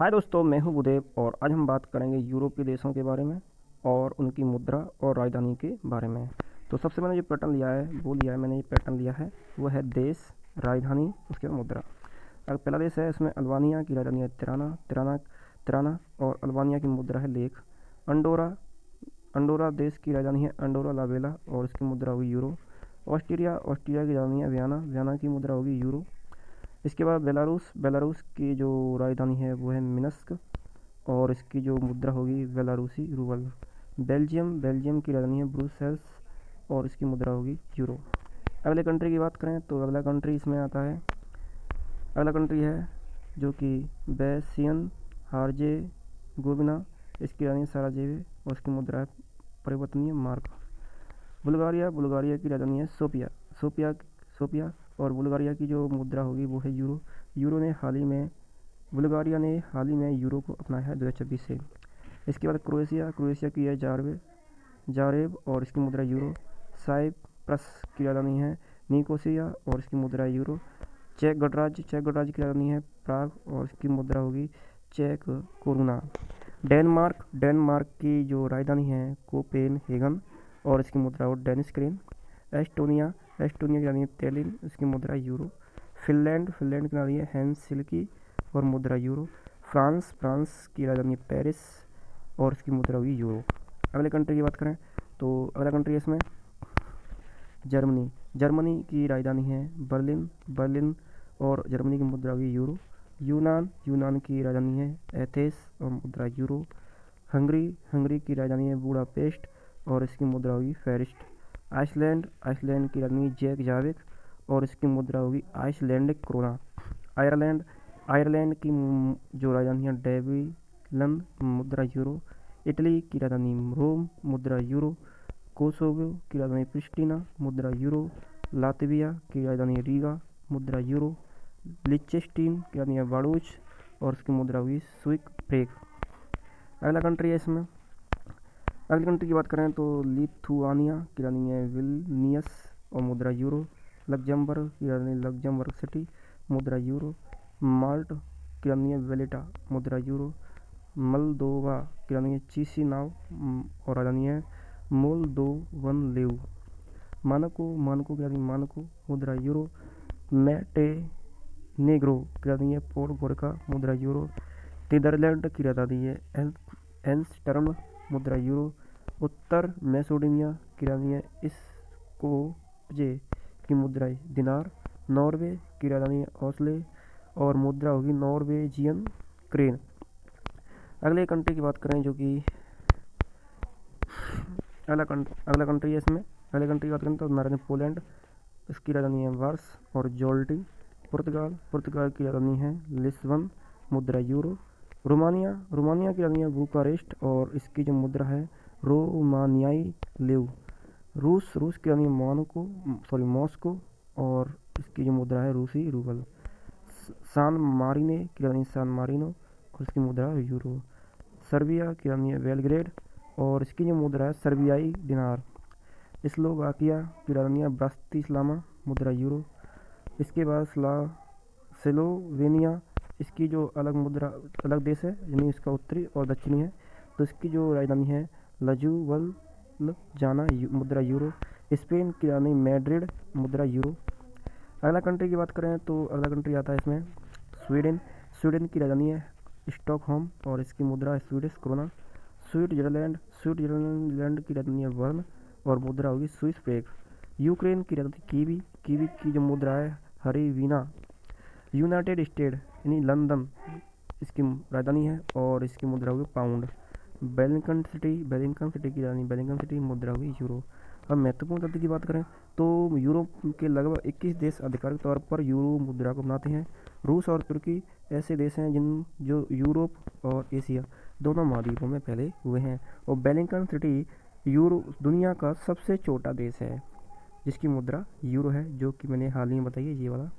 हाय दोस्तों, मैं हूं बुदेव और आज हम बात करेंगे यूरोपीय देशों के बारे में और उनकी मुद्रा और राजधानी के बारे में। तो सबसे मैंने जो पैटर्न लिया है वो लिया है मैंने ये पैटर्न लिया है वो है देश, राजधानी, उसके बाद मुद्रा। अगर पहला देश है इसमें अल्बानिया की राजधानी है तिराना और अल्बानिया की मुद्रा है लेख। अंडोरा देश की राजधानी है अंडोरा ला वेला और इसकी मुद्रा होगी यूरो। ऑस्ट्रिया की राजधानी है वियना की मुद्रा होगी यूरो। इसके बाद बेलारूस की जो राजधानी है वो है मिन्स्क और इसकी जो मुद्रा होगी बेलारूसी रूबल। बेल्जियम की राजधानी है ब्रुसेल्स और इसकी मुद्रा होगी यूरो। अगले कंट्री की बात करें तो अगला कंट्री इसमें आता है, अगला कंट्री है जो कि बेसियन हार्जेगोविना, इसकी राजधानी साराजेवे और इसकी मुद्रा है परिवर्तनीय मार्क। बुल्गारिया की राजधानी है सोफिया और बुल्गारिया की जो मुद्रा होगी वो है यूरो। बुल्गारिया ने हाल ही में यूरो को अपनाया है 2026 से। इसके बाद क्रोएशिया की है जारेब और इसकी मुद्रा यूरो। साइप्रस की राजधानी है निकोसिया और इसकी मुद्रा यूरो। चेक गणराज्य की राजधानी है प्राग और इसकी मुद्रा होगी चेक कोरुना। डेनमार्क की जो राजधानी है कोपेनहेगन और इसकी मुद्रा हो डेनिश क्रेन। एस्टोनिया की राजधानी है तेलिन, इसकी मुद्रा यूरो। फिनलैंड की राजधानी है हेलसिंकी और मुद्रा यूरो। फ्रांस की राजधानी है पेरिस और इसकी मुद्रा होगी यूरो। अगले कंट्री की बात करें तो अगला कंट्री है इसमें जर्मनी की राजधानी है बर्लिन और जर्मनी की मुद्रा होगी यूरो। यूनान की राजधानी है एथेंस और मुद्रा यूरो। हंगरी की राजधानी है बुडापेस्ट और इसकी मुद्रा होगी फेरिस्ट। आइसलैंड की राजधानी रेयकजाविक और इसकी मुद्रा होगी आइसलैंडिक क्रोना। आयरलैंड की जो राजधानी है डेविलन, मुद्रा यूरो। इटली की राजधानी रोम, मुद्रा यूरो। कोसोवो की राजधानी प्रिस्टिना, मुद्रा यूरो। लातविया की राजधानी रीगा, मुद्रा यूरो। लिechtenstein की राजधानी है वाडूच और इसकी मुद्रा होगी स्विक फ्रेंक। अगला कंट्री है इसमें, अगली कंट्री की बात करें तो लिथुआनिया की राजधानी है विल्नियस और मुद्रा यूरो। लग्जमबर्ग की राजधानी लग्जमबर्ग सिटी, मुद्रा यूरो। माल्ट की राजधानी है वेलेटा, मुद्रा यूरो। मोल्दोवा की राजधानी है चिसिनाउ और राजधानी है मोल्दोवन लेव। मानको की राजधानी मानको, मुद्रा यूरो। नेग्रो की राजधानी है पोडगोरिका, मुद्रा यूरो। नीदरलैंड की राजधानी है एम्स्टर्डम, मुद्रा यूरो। उत्तर मैसेडोनिया की राजधानी है स्कोप्जे की मुद्रा दिनार। नॉर्वे की राजधानी है ओस्ले और मुद्रा होगी नॉर्वेजियन क्रेन। अगले कंट्री की बात करें जो कि अगला कंट्री है इसमें, अगले कंट्री की बात करें तो नारायण पोलैंड, इसकी राजधानी है वार्स और जोल्टी। पुर्तगाल की राजधानी है लिस्बन, मुद्रा यूरो। रोमानिया की राजधानी है बुकारेस्ट और इसकी जो मुद्रा है रोमानियाई लेव। रूस की राजधानी है मॉस्को और इसकी जो मुद्रा है रूसी रूबल। सान मारिनो की राजधानी और इसकी मुद्रा है यूरो। सर्बिया की राजधानी है बेलग्रेड और इसकी जो मुद्रा है सर्बियाई दिनार। स्लोवाकिया की राजधानी है ब्रातिस्लावा, मुद्रा यूरो। इसके बाद स्लोवेनिया, इसकी जो अलग देश है यानी इसका उत्तरी और दक्षिणी है, तो इसकी जो राजधानी है लजुवलजाना, मुद्रा यूरो। स्पेन की राजधानी मैड्रिड, मुद्रा यूरो। अगला कंट्री की बात करें तो अगला कंट्री आता है इसमें स्वीडन की राजधानी है स्टॉकहोम और इसकी मुद्रा है स्वीडिश क्रोना। स्विट्जरलैंड की राजधानी है बर्न और मुद्रा होगी स्विस फ्रैंक। यूक्रेन की राजधानी कीवी की जो मुद्रा है हरिवीना। यूनाइटेड स्टेट यानी लंदन इसकी राजधानी है और इसकी मुद्रा होगी पाउंड। वेलिंगटन सिटी की राजधानी वेलिंगटन सिटी, मुद्रा होगी यूरो। अब महत्वपूर्ण तथ्य की बात करें तो यूरोप के लगभग 21 देश आधिकारिक तौर पर यूरो मुद्रा को अपनाते हैं। रूस और तुर्की ऐसे देश हैं जो यूरोप और एशिया दोनों महाद्वीपों में फैले हुए हैं। और वेलिंगटन सिटी दुनिया का सबसे छोटा देश है जिसकी मुद्रा यूरो है, जो कि मैंने हाल ही में बताई है ये वाला।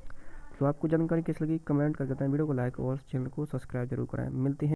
तो आपको जानकारी कैसी लगी कमेंट करके बताएं, वीडियो को लाइक और चैनल को सब्सक्राइब जरूर करें। मिलते हैं।